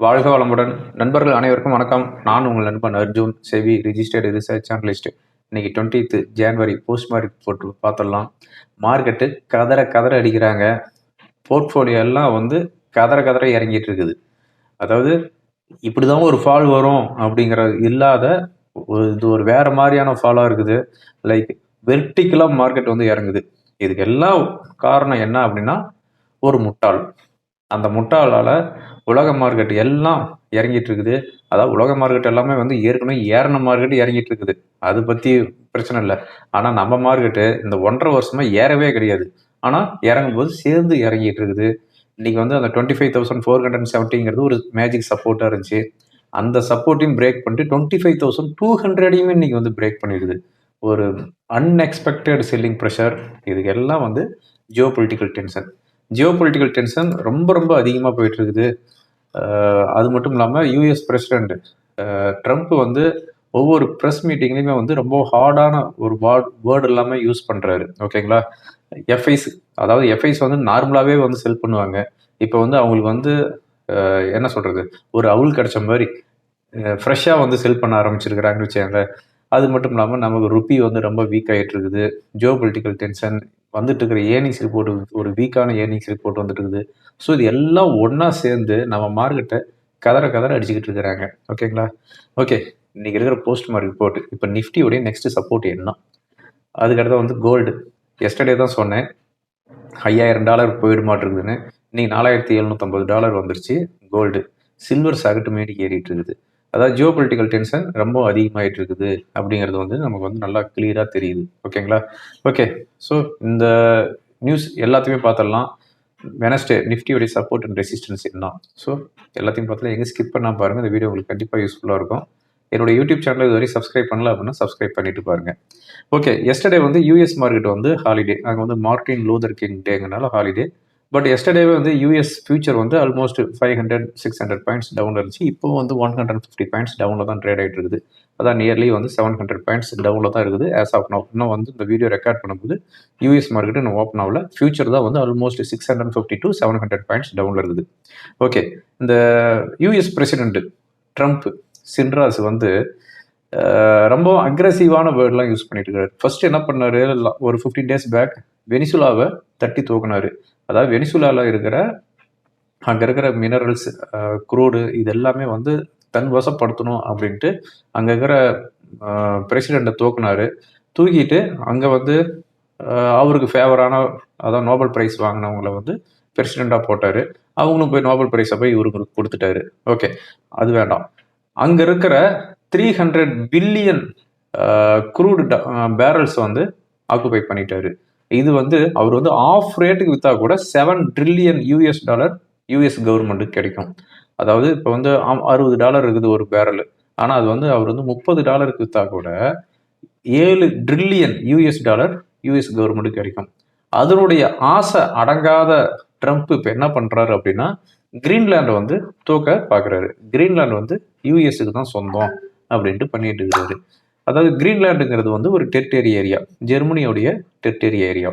வாழ்க வளமுடன். நண்பர்கள் அனைவருக்கும் வணக்கம். நான் உங்கள் நண்பன் Arjun, SEBI registered research analyst. இன்னைக்கு 20th ஜனவரி போஸ்ட் மார்க்கெட் போட்டு பார்த்துடலாம். மார்க்கெட்டு கதற கதற அடிக்கிறாங்க. போர்ட்ஃபோலியோ எல்லாம் வந்து கதற கதற இறங்கிட்டு இருக்குது. அதாவது இப்படிதான் ஒரு ஃபால் வரும் அப்படிங்கிறது இல்லாத இது ஒரு வேற மாதிரியான ஃபாலாக இருக்குது. லைக் வெர்டிக்கலாக மார்க்கெட் வந்து இறங்குது. இதுக்கு எல்லாம் காரணம் என்ன அப்படின்னா ஒரு முட்டாள். அந்த முட்டாளால் உலக மார்க்கெட் எல்லாம் இறங்கிட்டு இருக்குது. அதாவது உலக மார்க்கெட் எல்லாமே வந்து ஏற்கனவே ஏறின மார்க்கெட் இறங்கிட்டு இருக்குது. அது பற்றி பிரச்சனை இல்லை. ஆனால் நம்ம மார்க்கெட்டு இந்த 1.5 வருஷமா ஏறவே கிடையாது. ஆனால் இறங்கும்போது சேர்ந்து இறங்கிட்டு இருக்குது. இன்னைக்கு வந்து அந்த 25,470ங்கிறது ஒரு மேஜிக் சப்போர்ட்டாக இருந்துச்சு. அந்த சப்போர்ட்டையும் பிரேக் பண்ணிட்டு 25,200 இன்னைக்கு வந்து பிரேக் பண்ணிடுது. ஒரு அன்எக்ஸ்பெக்டட் செல்லிங் ப்ரெஷர். இதுக்கு எல்லாம் வந்து ஜியோ பொலிட்டிக்கல் டென்ஷன் ரொம்ப ரொம்ப அதிகமாக போயிட்டு இருக்குது. அது மட்டும் இல்லாமல் யூஎஸ் பிரசிடென்ட் ட்ரம்ப் வந்து ஒவ்வொரு ப்ரெஸ் மீட்டிங்லையுமே வந்து ரொம்ப ஹார்டான ஒரு வேர்டு எல்லாமே யூஸ் பண்ணுறாரு. ஓகேங்களா? அதாவது எஃப்ஐஸ் வந்து நார்மலாகவே வந்து செல் பண்ணுவாங்க. இப்போ வந்து அவங்களுக்கு வந்து என்ன சொல்கிறது, ஒரு அவுள் கிடைச்ச மாதிரி ஃப்ரெஷ்ஷாக வந்து செல் பண்ண ஆரம்பிச்சிருக்கிறாங்கன்னு வச்சுக்கோங்க. அது மட்டும் இல்லாமல் நமக்கு ருப்பி வந்து ரொம்ப வீக் ஆகிட்டு இருக்குது. ஜியோ பொலிட்டிக்கல் டென்ஷன் வந்துட்டு இருக்கிற ஏர்னிங்ஸ் ரிப்போர்ட், ஒரு வீக்கான ஏர்னிங்ஸ் ரிப்போர்ட் வந்துட்டு இருக்குது. ஸோ இது எல்லாம் ஒன்றா சேர்ந்து நம்ம மார்க்கெட்டை கதற கதற அடிச்சுக்கிட்டு இருக்கிறாங்க. ஓகேங்களா? ஓகே, இன்னைக்கு இருக்கிற போஸ்ட் மார்க்கெட் ரிப்போர்ட். இப்போ நிஃப்டியோடைய நெக்ஸ்ட் சப்போர்ட் என்ன? அதுக்கடுத்து வந்து கோல்டு. எஸ்டர்டே தான் சொன்னேன் $5,000 போயிட மாட்டிருக்குதுன்னு. இன்னைக்கு $4,750 வந்துருச்சு கோல்டு. சில்வர் சகட்டு மேடி ஏறிட்டு இருக்குது. அதாவது ஜியோ பொலிட்டிக்கல் டென்ஷன் ரொம்ப அதிகமாகிட்டு இருக்குது அப்படிங்கிறது வந்து நமக்கு வந்து நல்லா கிளியராக தெரியுது. ஓகேங்களா? ஓகே, ஸோ இந்த நியூஸ் எல்லாத்தையுமே பார்த்துடலாம். வெனஸ்டே நிஃப்டியோடைய சப்போர்ட் அண்ட் ரெசிஸ்டன்ஸ் என்ன? ஸோ எல்லாத்தையும் பார்த்துல எங்கே ஸ்கிப் பண்ணால் பாருங்கள். இந்த வீடியோ உங்களுக்கு கண்டிப்பாக யூஸ்ஃபுல்லாக இருக்கும். என்னோட யூடியூப் சேனல் இது வரைக்கும் சப்ஸ்கிரைப் பண்ணல அப்படின்னா சப்ஸ்கிரைப் பண்ணிட்டு பாருங்க. ஓகே, எஸ்டர்டே வந்து யூஎஸ் மார்க்கெட் வந்து ஹாலிடே. அங்கே வந்து மார்ட்டின் லூதர் கிங் டேங்கனால ஹாலிடே. பட் எஸ்டர்டேவே வந்து யூஎஸ் ஃபியூச்சர் வந்து ஆல்மோஸ்ட் 500-600 பாயிண்ட்ஸ் டவுனில் இருந்துச்சு. இப்போ வந்து 150 பாயிண்ட்ஸ் டவுனில் தான் ட்ரேட் ஆகிட்டு இருக்குது. அதான் நியர்லி வந்து 700 பாயிண்ட்ஸ் டவுனில் தான் இருக்குது ஆஸ் ஆஃப் நவ். இன்னும் வந்து இந்த வீடியோ ரெக்கார்ட் பண்ணும்போது யூஎஸ் மார்க்கெட் இன்னும் ஓப்பன் ஆகல. ஃபியூச்சர் தான் வந்து ஆல்மோஸ்ட் 650-700 பாயிண்ட்ஸ் டவுனில் இருக்குது. ஓகே, இந்த யூஎஸ் பிரசிடென்ட் ட்ரம்ப் சின்ராஸ் வந்து ரொம்ப அக்ரெசிவான வேர்ட்லாம் யூஸ் பண்ணிட்டு இருக்காரு. ஃபர்ஸ்ட் என்ன பண்ணாரு, ஒரு 15 days பேக் வெனிசுலாவை தட்டி தூக்கினாரு. அதாவது வெனிசுலாவில் இருக்கிற அங்கே இருக்கிற மினரல்ஸ், குரூடு, இது எல்லாமே வந்து தன் வசப்படுத்தணும் அப்படின்ட்டு அங்கே இருக்கிற பிரசிடெண்ட்டை தூக்கினாரு. தூக்கிட்டு அங்கே வந்து அவருக்கு ஃபேவரான, அதாவது நோபல் ப்ரைஸ் வாங்கினவங்களை வந்து பிரசிடெண்ட்டாக போட்டார். அவங்களும் போய் நோபல் ப்ரைஸை போய் இவருக்கு கொடுத்துட்டாரு. ஓகே, அது வேண்டாம். அங்கே இருக்கிற 300 பில்லியன் க்ரூடு பேரல்ஸ் வந்து ஆக்குபை பண்ணிட்டாரு. இது வந்து அவர் வந்து ஆஃப் ரேட்டுக்கு விற்றா கூட $7 trillion யூஎஸ் கவர்மெண்ட்டுக்கு கிடைக்கும். அதாவது இப்போ வந்து $60 இருக்குது ஒரு பேரல். ஆனால் அது வந்து அவர் வந்து $30 விற்றா கூட $7 trillion யூஎஸ் கவர்மெண்ட்டுக்கு கிடைக்கும். அதனுடைய ஆசை அடங்காத ட்ரம்ப் இப்போ என்ன பண்ணுறாரு அப்படின்னா கிரீன்லாண்டை வந்து தூக்க பார்க்குறாரு. கிரீன்லாண்டு வந்து யூஎஸ்க்கு தான் சொந்தம் அப்படின்ட்டு பண்ணிட்டு இருக்கிறாரு. அதாவது கிரீன்லாண்டுங்கிறது வந்து ஒரு டெரிட்டரி ஏரியா, ஜெர்மனியோடைய டெரிட்டரி ஏரியா.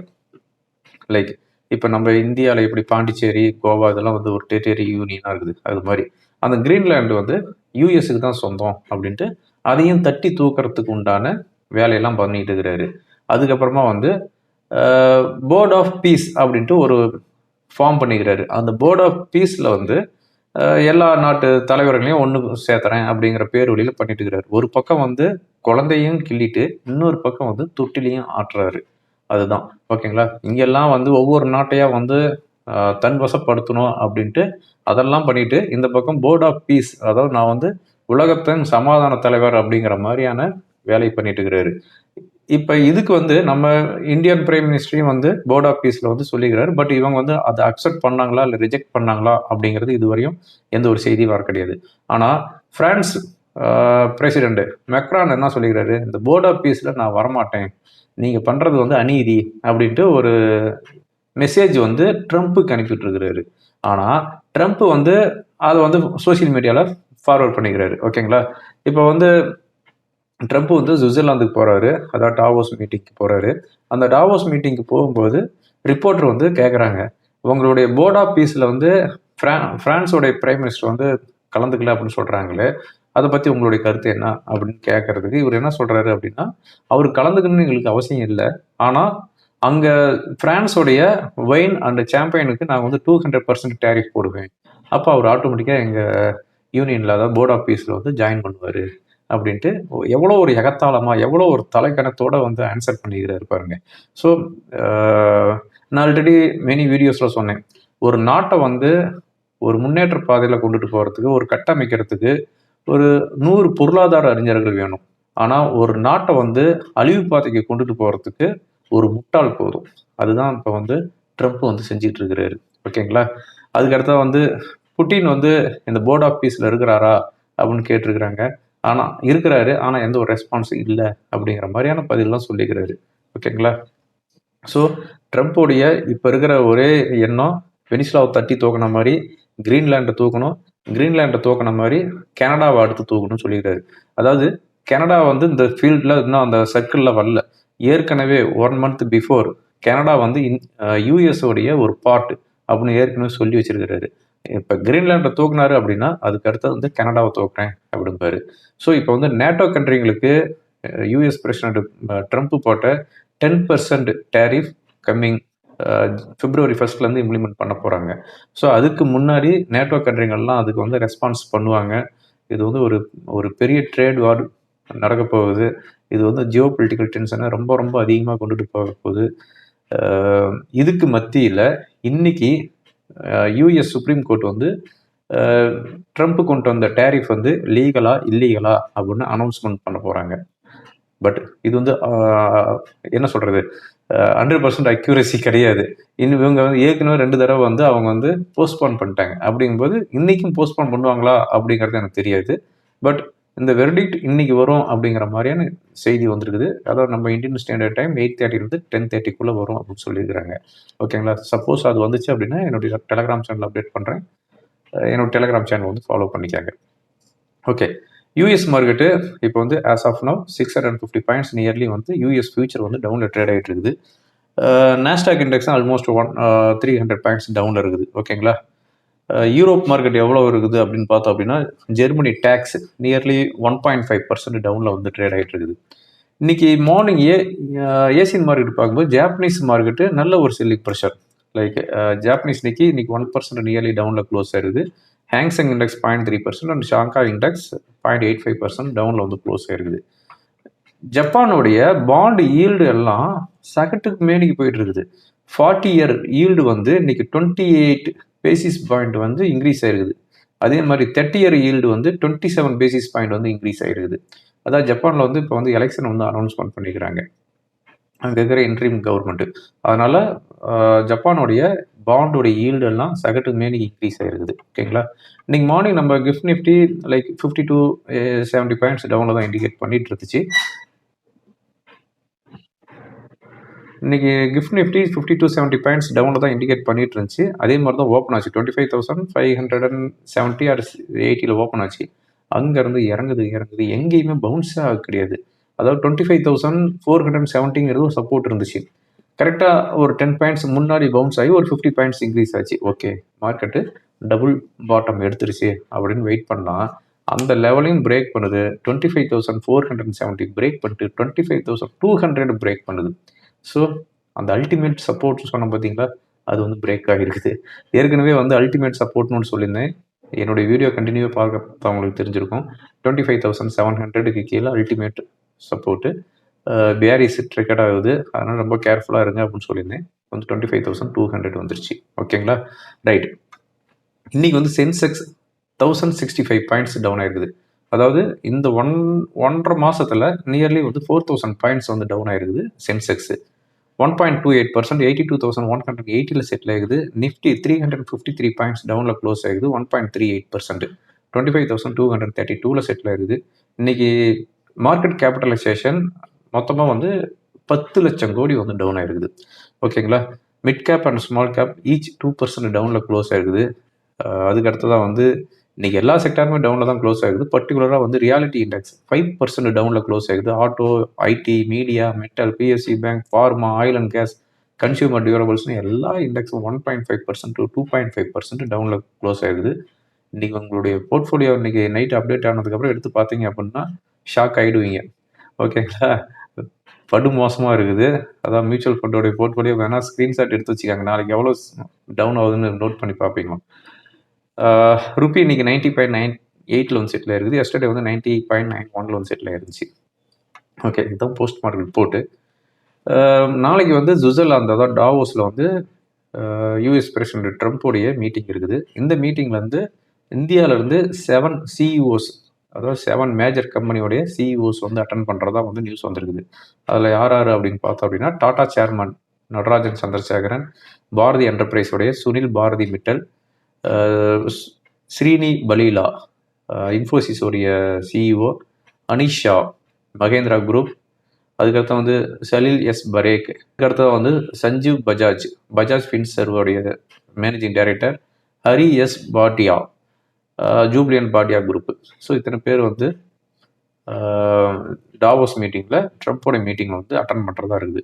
லைக் இப்போ நம்ம இந்தியாவில் எப்படி பாண்டிச்சேரி, கோவா இதெல்லாம் வந்து ஒரு டெரிட்டரி யூனியனாக இருக்குது, அது மாதிரி அந்த கிரீன்லாண்டு வந்து யூஎஸ்க்கு தான் சொந்தம் அப்படின்ட்டு அதையும் தட்டி தூக்கிறதுக்கு உண்டான வேலையெல்லாம் பண்ணிட்டு இருக்கிறாரு. அதுக்கப்புறமா வந்து போர்ட் ஆஃப் பீஸ் அப்படின்ட்டு ஒரு ஃபார்ம் பண்ணிக்கிறாரு. அந்த போர்ட் ஆஃப் பீஸில் வந்து எல்லா நாட்டு தலைவர்களையும் ஒன்று சேர்த்துறேன் அப்படிங்கிற பேர் வழியில் பண்ணிட்டு இருக்கிறாரு. ஒரு பக்கம் வந்து குழந்தையும் கிள்ளிட்டு இன்னொரு பக்கம் வந்து தொட்டிலையும் ஆட்டுறாரு. அதுதான் ஓகேங்களா. இங்கெல்லாம் வந்து ஒவ்வொரு நாட்டையாக வந்து தன் வசப்படுத்தணும் அப்படின்ட்டு அதெல்லாம் பண்ணிட்டு இந்த பக்கம் போர்ட் ஆஃப் பீஸ், அதாவது நான் வந்து உலகத்தின் சமாதான தலைவர் அப்படிங்கிற மாதிரியான வேலை பண்ணிட்டு இருக்கிறாரு. இப்போ இதுக்கு வந்து நம்ம இந்தியன் பிரைம் மினிஸ்டரையும் வந்து போர்ட் ஆஃப் பீஸில் வந்து சொல்லிக்கிறாரு. பட் இவங்க வந்து அதை அக்செப்ட் பண்ணாங்களா இல்லை ரிஜெக்ட் பண்ணாங்களா அப்படிங்கிறது இதுவரையும் எந்த ஒரு செய்தியும் வர கிடையாது. ஆனால் பிரான்ஸ் பிரசிடென்ட் மெக்ரான் என்ன சொல்லிக்கிறாரு, இந்த போர்ட் ஆஃப் பீஸில் நான் வரமாட்டேன், நீங்கள் பண்ணுறது வந்து அநீதி அப்படின்ட்டு ஒரு மெசேஜ் வந்து ட்ரம்ப்புக்கு அனுப்பிட்டு இருக்கிறாரு. ஆனால் ட்ரம்ப் வந்து அதை வந்து சோசியல் மீடியாவில் ஃபார்வர்ட் பண்ணிக்கிறாரு. ஓகேங்களா. இப்போ வந்து ட்ரம்ப் வந்து சுவிட்சர்லாந்துக்கு போகிறாரு, அதாவது டாவோஸ் மீட்டிங்க்கு போகிறாரு. அந்த டாவோஸ் மீட்டிங்க்கு போகும்போது ரிப்போர்ட்டர் வந்து கேட்குறாங்க, உங்களுடைய போர்ட் ஆஃப் பீஸில் வந்து ஃப்ரான்ஸோடைய பிரைம் மினிஸ்டர் வந்து கலந்துக்கல அப்படின்னு சொல்கிறாங்களே, அதை பற்றி உங்களுடைய கருத்து என்ன அப்படின்னு கேட்கறதுக்கு இவர் என்ன சொல்கிறாரு அப்படின்னா, அவர் கலந்துக்கணும்னு எங்களுக்கு அவசியம் இல்லை, ஆனால் அங்கே ஃப்ரான்ஸோடைய ஒயின் அண்ட் சாம்பியனுக்கு நான் வந்து 200% டேரிஃப் போடுவேன், அப்போ அவர் ஆட்டோமேட்டிக்காக எங்கள் யூனியனில் அதாவது போர்ட் ஆஃப் பீஸில் வந்து ஜாயின் பண்ணுவார் அப்படின்ட்டு எவ்வளோ ஒரு எகத்தாளமாக எவ்வளோ ஒரு தலைக்கணத்தோடு வந்து ஆன்சர் பண்ணிக்கிறாரு பாருங்க. ஸோ நான் ஆல்ரெடி மெனி வீடியோஸில் சொன்னேன், ஒரு நாட்டை வந்து ஒரு முன்னேற்ற பாதையில் கொண்டுட்டு போகிறதுக்கு, ஒரு கட்டமைக்கிறதுக்கு ஒரு 100 பொருளாதார அறிஞர்கள் வேணும். ஆனால் ஒரு நாட்டை வந்து அழிவு பாதைக்கு கொண்டுட்டு போகிறதுக்கு ஒரு முட்டாள் போதும். அதுதான் இப்போ வந்து ட்ரம்ப் வந்து செஞ்சுட்டு இருக்கிறாரு. ஓகேங்களா? அதுக்கடுத்தா வந்து புட்டின் வந்து இந்த போர்ட் ஆஃப் பீஸில் இருக்கிறாரா அப்படின்னு கேட்டிருக்கிறாங்க. ஆனால் இருக்கிறாரு, ஆனால் எந்த ஒரு ரெஸ்பான்ஸும் இல்லை அப்படிங்கிற மாதிரியான பதிலெலாம் சொல்லிக்கிறாரு. ஓகேங்களா? ஸோ ட்ரம்ப்போடைய இப்போ இருக்கிற ஒரே எண்ணம் வெனிசுலாவை தட்டி தூக்கின மாதிரி கிரீன்லாண்டை தூக்கணும், கிரீன்லாண்டை தூக்கின மாதிரி கனடாவை அடுத்து தூக்கணும்னு சொல்லிக்கிறாரு. அதாவது கனடா வந்து இந்த ஃபீல்டில் இன்னும் அந்த சர்க்கிளில் வரல. ஏற்கனவே 1 month பிஃபோர் கனடா வந்து யூஎஸோடைய ஒரு பார்ட் அப்படின்னு ஏற்கனவே சொல்லி வச்சிருக்கிறாரு. இப்போ கிரீன்லாண்டை தூக்குனாரு அப்படின்னா அதுக்கு அடுத்தது வந்து கனடாவை தூக்குறேன் அப்படிம்பாரு. ஸோ இப்போ வந்து நேட்டோ கண்ட்ரிங்களுக்கு யூஎஸ் பிரசிடென்ட் ட்ரம்ப் போட்ட 10% டேரிஃப் கம்மிங் February 1 இம்ப்ளிமெண்ட் பண்ண போகிறாங்க. ஸோ அதுக்கு முன்னாடி நேட்டோ கண்ட்ரிகள்லாம் அதுக்கு வந்து ரெஸ்பான்ஸ் பண்ணுவாங்க. இது வந்து ஒரு பெரிய ட்ரேட் வார் நடக்க போகுது. இது வந்து ஜியோ பொலிட்டிக்கல் டென்ஷனை ரொம்ப ரொம்ப அதிகமாக கொண்டுட்டு போக போகுது. இதுக்கு மத்தியில் இன்னைக்கு யூஎஸ் சுப்ரீம் கோர்ட் வந்து ட்ரம்ப் கொண்டு வந்த டேரிஃப் வந்து லீகலா இல்லீகலா அப்படின்னு அனௌன்ஸ்மெண்ட் பண்ண போகிறாங்க. பட் இது வந்து என்ன சொல்கிறது, 100% அக்யூரசி கிடையாது. இன்னும் இவங்க வந்து ஏற்கனவே 2 தடவை வந்து அவங்க வந்து போஸ்ட்போன் பண்ணிட்டாங்க. அப்படிங்கும்போது இன்றைக்கும் போஸ்ட்போன் பண்ணுவாங்களா அப்படிங்கிறது எனக்கு தெரியாது. பட் இந்த வெர்டிக்ட் இன்னைக்கு வரும் அப்படிங்கிற மாதிரியான செய்தி வந்துருக்குது. அதாவது நம்ம இந்தியன் ஸ்டாண்டர்ட் டைம் 8:30 10:30 வரும் அப்படின்னு சொல்லியிருக்கிறாங்க. ஓகேங்களா? சப்போஸ் அது வந்துச்சு அப்படின்னா என்னுடைய டெலகிராம் சேனல் அப்டேட் பண்ணுறேன். என்னோட டெலகிராம் சேனல் வந்து ஃபாலோ பண்ணிக்காங்க. ஓகே, யூஎஸ் மார்க்கெட்டு இப்போ வந்து as of now 650 points nearly வந்து யூஎஸ் ஃபியூச்சர் வந்து டவுனில் ட்ரேட் ஆகிட்டு இருக்குது. நாஸ்டாக் இண்டெக்ஸ் ஆல்மோஸ்ட் 300 பாயிண்ட்ஸ் டவுனில் இருக்குது. ஓகேங்களா? யூரோப் மார்க்கெட் எவ்வளோ இருக்குது அப்படின்னு பார்த்தோம் அப்படின்னா ஜெர்மனி டேக்ஸ் நியர்லி 1.5% டவுனில் வந்து ட்ரேட் ஆகிட்டு இருக்குது. இன்னைக்கு மார்னிங் ஏசியன் மார்க்கெட் பார்க்கும்போது ஜாப்பனீஸ் மார்க்கெட்டு நல்ல ஒரு செல்லிங் ப்ரெஷர். லைக் ஜாப்பனீஸ் இன்னைக்கு 1% நியர்லி டவுனில் க்ளோஸ் ஆயிருது. ஹேங்சங் இண்டெக்ஸ் 0.3% அண்ட் ஷாங்காய் இண்டெக்ஸ் 0.85% டவுனில் வந்து க்ளோஸ் ஆயிருக்குது. ஜப்பானுடைய பாண்ட் ஈல்டு எல்லாம் சகட்டுக்கு மேனிக்கு போயிட்டு இருக்குது. 40 year ஈல்டு வந்து இன்னைக்கு 28 பேசிஸ் பாயிண்ட் வந்து இன்க்ரீஸ் ஆயிருக்குது. அதே மாதிரி 30 year ஈல்டு வந்து 27 பேசிஸ் பாயிண்ட் வந்து இன்க்ரீஸ் ஆயிருக்குது. அதாவது ஜப்பானில் வந்து இப்போ வந்து எலெக்ஷன் வந்து அனௌன்ஸ்மெண்ட் பண்ணிக்கிறாங்க அங்கே இருக்கிற இன்ட்ரீம் கவர்மெண்ட்டு. அதனால் ஜப்பானுடைய பாண்டோடைய ஈல்டு எல்லாம் சகட்டுக்கு மேலே இன்க்ரீஸ் ஆயிருக்குது. ஓகேங்களா? இன்னைக்கு மார்னிங் நம்ம gift Nifty like 50 to 70 points டவுனில் தான் இண்டிகேட் பண்ணிட்டு இருந்துச்சு. இன்னைக்கு கிஃப்ட் நிஃப்டி 50 to 70 பாயிண்ட்ஸ் டவுனில் தான் இண்டிகேட் பண்ணிட்டு இருந்துச்சு. அதே மாதிரி தான் ஓப்பன் ஆச்சு. 25,570 or 80 ஓப்பன் ஆச்சு. அங்கேருந்து இறங்குது எங்கேயுமே பவுன்ஸே ஆக கிடையாது. அதாவது 25,470 ஒரு சப்போர்ட் இருந்துச்சு. கரெக்டாக ஒரு 10 பாயிண்ட்ஸ் முன்னாடி பவுன்ஸ் ஆகி ஒரு 50 பாயிண்ட்ஸ் இன்க்ரீஸ் ஆச்சு. ஓகே, மார்க்கெட்டு டபுள் பாட்டம் எடுத்துருச்சு அப்படின்னு வெயிட் பண்ணால் அந்த லெவலையும் பிரேக் பண்ணுது. 25,470 பிரேக் பண்ணிட்டு 25,200 பிரேக் பண்ணுது. ஸோ அந்த அல்டிமேட் சப்போர்ட் சொன்ன பார்த்தீங்களா, அது வந்து பிரேக் ஆகிருக்குது. ஏற்கனவே வந்து அல்டிமேட் சப்போர்ட்னு சொல்லியிருந்தேன். என்னுடைய வீடியோ கண்டினியூ பார்க்கறவங்களுக்கு தெரிஞ்சிருக்கும். 25,700க்கு கீழே அல்டிமேட் சப்போர்ட்டு பேரிஸ் ட்ரிக்கெட் ஆகுது. அதனால் ரொம்ப கேர்ஃபுல்லாக இருங்க அப்படின்னு சொல்லியிருந்தேன். வந்து 25,200 வந்துருச்சு. ஓகேங்களா? ரைட். இன்னைக்கு வந்து சென்செக்ஸ் 1065 பாயிண்ட்ஸ் டவுன் ஆயிருக்குது. அதாவது இந்த 1.5 மாசத்துல நியர்லி வந்து 4000 பாயிண்ட்ஸ் வந்து டவுன் ஆயிருக்குது சென்செக்ஸ். 1.28% 82,180 செட்டில் ஆகுது. நிஃப்டி 353 பாயிண்ட்ஸ் டவுனில் க்ளோஸ் ஆகுது. 1.38% 25,232 செட்டில் ஆகுது. இன்னைக்கு மார்க்கெட் கேபிட்டலைசேஷன் மொத்தமாக வந்து 10 லட்சம் கோடி வந்து டவுன் ஆயிருக்குது. ஓகேங்களா? Mid cap and small cap each 2% டவுனில் க்ளோஸ் ஆயிருக்குது. அதுக்கு அடுத்ததான் வந்து இன்னைக்கு எல்லா செக்டாருமே டவுனில் தான் க்ளோஸ் ஆகுது. பர்டிகுலராக வந்து ரியாலிட்டி இண்டெக்ஸ் 5% டவுனில் க்ளோஸ் ஆகுது. Auto, IT, media, metal, PSC bank, pharma, oil and gas, consumer டியூரபிள்ஸ்னு எல்லா இண்டெக்ஸும் 1.5% to 2.5% டவுனில் க்ளோஸ் ஆகுது. இன்றைக்கி உங்களுடைய போர்ட்ஃபோலியோ இன்றைக்கி நைட் அப்டேட் ஆனதுக்கப்புறம் எடுத்து பார்த்தீங்க அப்படின்னா ஷாக் ஆகிடுவீங்க. ஓகேங்களா? படு மோசமாக இருக்குது. அதான் மியூச்சுவல் ஃபண்டோடைய போர்ட்ஃபோலியோ வேணால் ஸ்க்ரீன்ஷாட் எடுத்து வச்சுக்காங்க. நாளைக்கு எவ்வளோ டவுன் ஆகுதுன்னு நோட் பண்ணி பார்ப்பீங்க. ருப்பி இன்றைக்கி 90.98 வந்து செட்டில் ஆயிருக்குது. எஸ்டர்டே வந்து 90.91 வந்து செட்டில் ஆயிருந்துச்சு. ஓகே, இதுதான் போஸ்ட் மார்க்கெட் ரிப்போர்ட்டு. நாளைக்கு வந்து சுவிட்சர்லாந்து அதாவது டாவோஸில் வந்து யூஎஸ் பிரசிடென்ட் ட்ரம்ப்போடைய மீட்டிங் இருக்குது. இந்த மீட்டிங்கில் வந்து இந்தியாவிலேருந்து 7 சிஇஓஸ் அதாவது 7 மேஜர் கம்பெனியோடைய சிஇஓஸ் வந்து அட்டன் பண்ணுறதா வந்து நியூஸ் வந்திருக்குது. அதில் யார் யார் அப்படின்னு பார்த்தோம் அப்படின்னா டாடா சேர்மன் நடராஜன் சந்திரசேகரன், பாரதி என்டர்பிரைஸோடைய சுனில் பாரதி மிட்டல், ஸ்ரீனி பலீலா இன்ஃபோசிஸோடைய சிஇஓ, அனிஷ் ஷா மகேந்திரா குரூப், அதுக்கடுத்து வந்து சலீல் எஸ் பரேக், அதுக்கடுத்து வந்து சஞ்சீவ் பஜாஜ் ஃபின்சர்வோடைய managing director, Hari S Bhartia Jubilant Bhartia group. So இத்தனை பேர் வந்து டாவோஸ் மீட்டிங்கில் ட்ரம்ப்போட மீட்டிங்கில் வந்து அட்டன் பண்ணுறதா இருக்குது.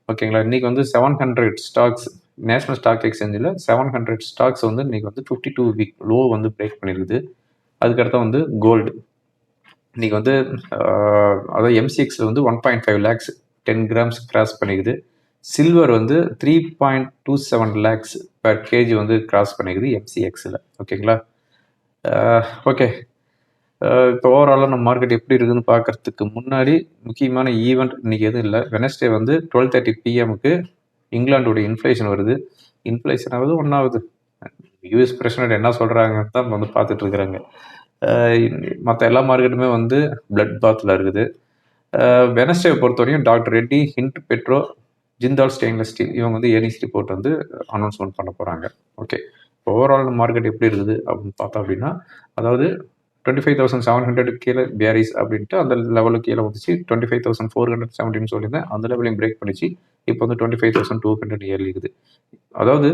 ஓகேங்களா? இன்றைக்கி வந்து 700 ஸ்டாக்ஸ் நேஷனல் ஸ்டாக் எக்ஸ்சேஞ்சில் 700 ஸ்டாக்ஸ் வந்து இன்றைக்கி வந்து 52 வீக் லோ வந்து பிரேக் பண்ணியிருக்குது. அதுக்கடுத்து வந்து கோல்டு இன்றைக்கி வந்து அதாவது எம்சிஎக்ஸில் வந்து 1.5 lakhs 10 grams கிராஸ் பண்ணிக்குது. சில்வர் வந்து 3.27 lakhs per kg வந்து கிராஸ் பண்ணிக்குது எம்சிஎக்ஸில். ஓகேங்களா? ஓகே, இப்போ ஓவராலாக நம்ம மார்க்கெட் எப்படி இருக்குதுன்னு பார்க்குறதுக்கு முன்னாடி முக்கியமான ஈவெண்ட் இன்றைக்கி எதுவும் இல்லை. வெனஸ்டே வந்து 12:30 PM இங்கிலாண்டோட இன்ஃப்ளேஷன் வருது. இன்ஃப்ளேஷன் ஆகுது ஒன்றாவது யூஎஸ் பிரசிடென்ட் என்ன சொல்கிறாங்கன்னு தான் வந்து பார்த்துட்ருக்குறாங்க. மற்ற எல்லா மார்க்கெட்டுமே வந்து பிளட் பாத்தில் இருக்குது. வெனஸ்டே பொறுத்தவரையும் doctor Reddy, Hind petro, Jindal stainless steel இவங்க வந்து ஏர்னிங்ஸ் ரிப்போர்ட் வந்து அனௌன்ஸ்மெண்ட் பண்ண போகிறாங்க. ஓகே, இப்போ ஓவரால் மார்க்கெட் எப்படி இருக்குது அப்படின்னு பார்த்தோம் அப்படின்னா அதாவது 25,700 கீழே பேரிஸ் அப்படின்ட்டு அந்த லெவலுக்கு கீழே வந்துச்சு. 25,417 சொல்லியிருந்தேன், அந்த லெவலையும் பிரேக் பண்ணிச்சு. இப்போ வந்து 25,200 ஏறி இருக்குது. அதாவது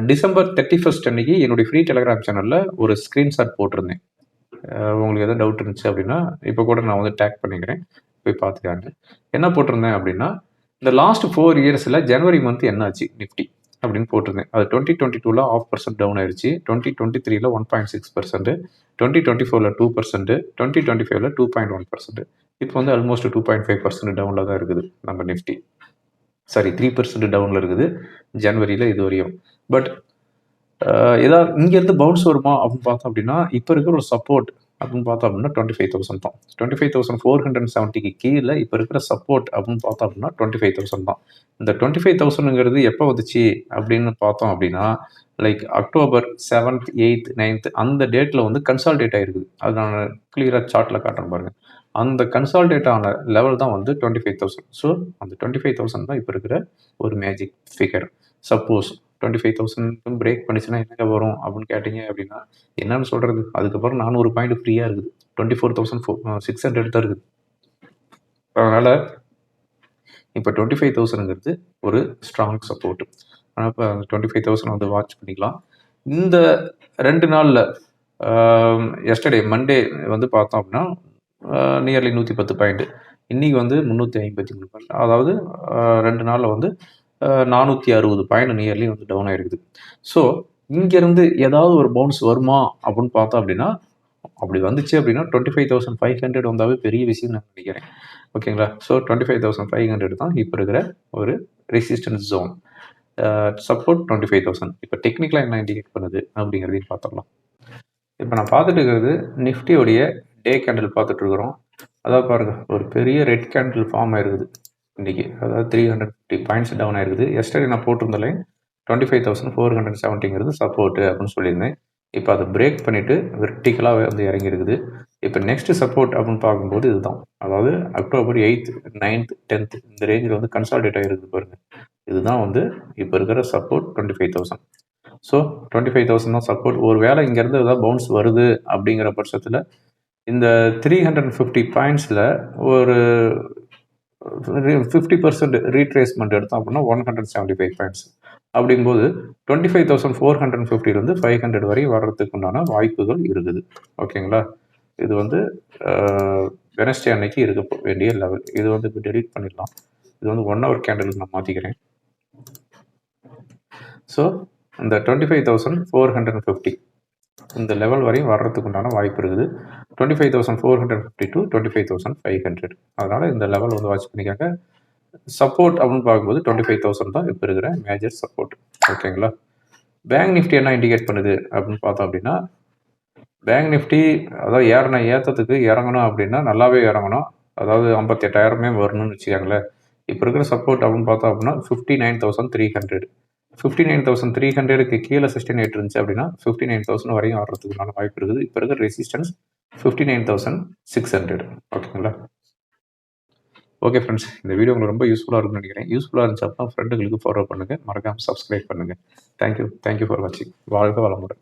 டிசம்பர் 31 அன்னைக்கு என்னுடைய ஃப்ரீ டெலிகிராம் சேனலில் ஒரு ஸ்க்ரீன்ஷாட் போட்டிருந்தேன். உங்களுக்கு எதாவது டவுட் இருந்துச்சு அப்படின்னா இப்போ கூட நான் வந்து டேக் பண்ணிக்கிறேன், போய் பார்த்துக்காங்க. என்ன போட்டிருந்தேன் அப்படின்னா இந்த லாஸ்ட் 4 இயர்ஸில் ஜனவரி மந்த் என்ன ஆச்சு நிஃப்டி அப்படின்னு போட்டிருந்தேன். அது 2022 0.5% டவுன் ஆயிடுச்சு, 2023 1.6%, 2024 2%, 2025 2.1%. இப்போ வந்து ஆல்மோஸ்ட் 2.5% டவுனில் தான் இருக்குது நம்ம நிஃப்டி. சாரி 3% டவுனில் இருக்குது ஜனவரியில் இது வரையும். பட் ஏதாவது இங்கேருந்து பவுன்ஸ் வருமா அப்படின்னு பார்த்தோம் அப்படின்னா இப்போ இருக்கிற ஒரு சப்போர்ட் அப்படின்னு பார்த்தோம் அப்படின்னா 25,000 தான். 25,470க்கு கீழே இப்போ இருக்கிற சப்போர்ட் அப்படின்னு பார்த்தோம் அப்படின்னா 25,000 தான். இந்த 25,000ங்கிறது எப்போ வந்துச்சு அப்படின்னு பார்த்தோம் அப்படின்னா like October 7th 8th 9th அந்த டேட்டில் வந்து கன்சால்டேட் ஆகிருக்குது. அது நான் கிளியராக சார்ட்டில் காட்டுறேன் பாருங்கள். அந்த கன்சால்டேட் ஆன லெவல் தான் வந்து 25,000. ஸோ அந்த 25,000 தான் இப்போ இருக்கிற ஒரு மேஜிக் ஃபிகர். சப்போஸ் 25,000 பிரேக் பண்ணிச்சுன்னா என்னங்க வரும் அப்படின்னு கேட்டிங்க அப்படின்னா என்னன்னு சொல்கிறது, அதுக்கப்புறம் 400 பாயிண்ட் ஃப்ரீயாக இருக்குது. 24,600 தான் இருக்குது. அதனால் இப்போ 25,000ங்கிறது ஒரு ஸ்ட்ராங் சப்போர்ட். ஆனால் இப்போ 25,000 வந்து வாட்ச் பண்ணிக்கலாம். இந்த 2 நாளில் எஸ்டர்டே மண்டே வந்து பார்த்தோம் அப்படின்னா நியர்லி 110 பாயிண்ட், இன்றைக்கி வந்து 353 பாயிண்ட். அதாவது 2 நாளில் வந்து 460 பாயிண்ட் நியர்லி வந்து டவுன் ஆகிருக்குது. ஸோ இங்கேருந்து ஏதாவது ஒரு பவுன்ஸ் வருமா அப்படின்னு பார்த்தோம் அப்படின்னா அப்படி வந்துச்சு அப்படின்னா 25,500 வந்தாவே பெரிய விஷயம் நான் நினைக்கிறேன். ஓகேங்களா? ஸோ 25,500 தான் இப்போ இருக்கிற ஒரு ரெசிஸ்டன்ஸ் ஜோன். சப்போர்ட் 25,000. இப்போ டெக்னிக்கலாக என்ன இண்டிகேட் பண்ணுது அப்படிங்கிறதையும் பார்த்துடலாம். இப்போ நான் பார்த்துட்டு இருக்கிறது நிஃப்டியோடைய டே கேண்டில் பார்த்துட்ருக்குறோம். அதாவது பாருங்கள், ஒரு பெரிய ரெட் கேண்டில் ஃபார்ம் ஆயிருக்குது இன்றைக்கி. அதாவது 350 பாயிண்ட்ஸ் டவுன் ஆயிருக்குது. எஸ்டர்டே நான் போட்டிருந்த லைன் 25,470ங்கிறது சப்போர்ட்டு அப்படின்னு சொல்லியிருந்தேன். இப்போ அதை பிரேக் பண்ணிவிட்டு வெர்டிக்கலாக வந்து இறங்கியிருக்குது. இப்போ நெக்ஸ்ட் சப்போர்ட் அப்படின்னு பார்க்கும்போது இதுதான். அதாவது அக்டோபர் 8th 9th 10th இந்த ரேஞ்சில் வந்து கன்சால்டேட் ஆகிருக்குது பாருங்கள். இதுதான் வந்து இப்போ இருக்கிற சப்போர்ட் 25,000. ஸோ 25,000 தான் சப்போர்ட். ஒரு வேளை இங்கேருந்து ஏதாவது பவுன்ஸ் வருது அப்படிங்கிற பட்சத்தில் இந்த 350 பாயிண்ட்ஸில் ஒரு 50% ரீட்ரேஸ்மெண்ட் எடுத்தோம் அப்படின்னா 175 பாயிண்ட்ஸ். அப்படிங்கும்போது 25,450 500 வரை வர்றதுக்கு உண்டான வாய்ப்புகள் இருக்குது. ஓகேங்களா? இது வந்து வெனஸ்டே அன்னைக்கு இருக்க வேண்டிய லெவல். இது வந்து இப்போ டெலீட் பண்ணிடலாம். இது வந்து 1 hour கேண்டலுக்கு நான் மாற்றிக்கிறேன். ஸோ இந்த 25,450 இந்த லெவல் வரையும் வர்றதுக்கு உண்டான வாய்ப்பு இருக்குது. 25,450 to 25,500. அதனால் இந்த லெவல் வந்து வாட்ச் பண்ணிக்காங்க. சப்போர்ட் அப்படின்னு பார்க்கும்போது 25,000 தான் இப்போ இருக்கிற மேஜர் சப்போர்ட். ஓகேங்களா? பேங்க் நிஃப்டி என்ன இண்டிகேட் பண்ணுது அப்படின்னு பார்த்தோம் அப்படின்னா, பேங்க் நிஃப்டி அதாவது ஏற்றத்துக்கு இறங்கணும் அப்படின்னா நல்லாவே இறங்கணும். அதாவது 58,000மே வரணும்னு வச்சுக்கோங்களேன். இப்போ இருக்கிற சப்போர்ட் அப்படின்னு பார்த்தோம் அப்படின்னா 59,300. 59,300க்கு கீழே சஸ்டெயின் ஆகிட்டு இருந்துச்சு அப்படின்னா 59,000 வரையும் வர்றதுக்குண்டான வாய்ப்பு இருக்குது. இப்போ இருக்கிற ரெசிஸ்டன்ஸ் 59,600. ஓகேங்களா? ஓகே ஃப்ரெண்ட்ஸ், இந்த வீடியோ உங்களுக்கு ரொம்ப யூஸ்ஃபுல்லாக இருக்கும்னு நினைக்கிறேன். யூஸ்ஃபுல்லாக இருந்துச்சு அப்படின்னா ஃப்ரெண்டுகளுக்கு ஃபார்வர்ட் பண்ணுங்கள். மறக்காமல் சப்ஸ்கிரைப் பண்ணுங்கள். தேங்க்யூ ஃபார் வாட்சிங். வாழ்க வளமுடன்.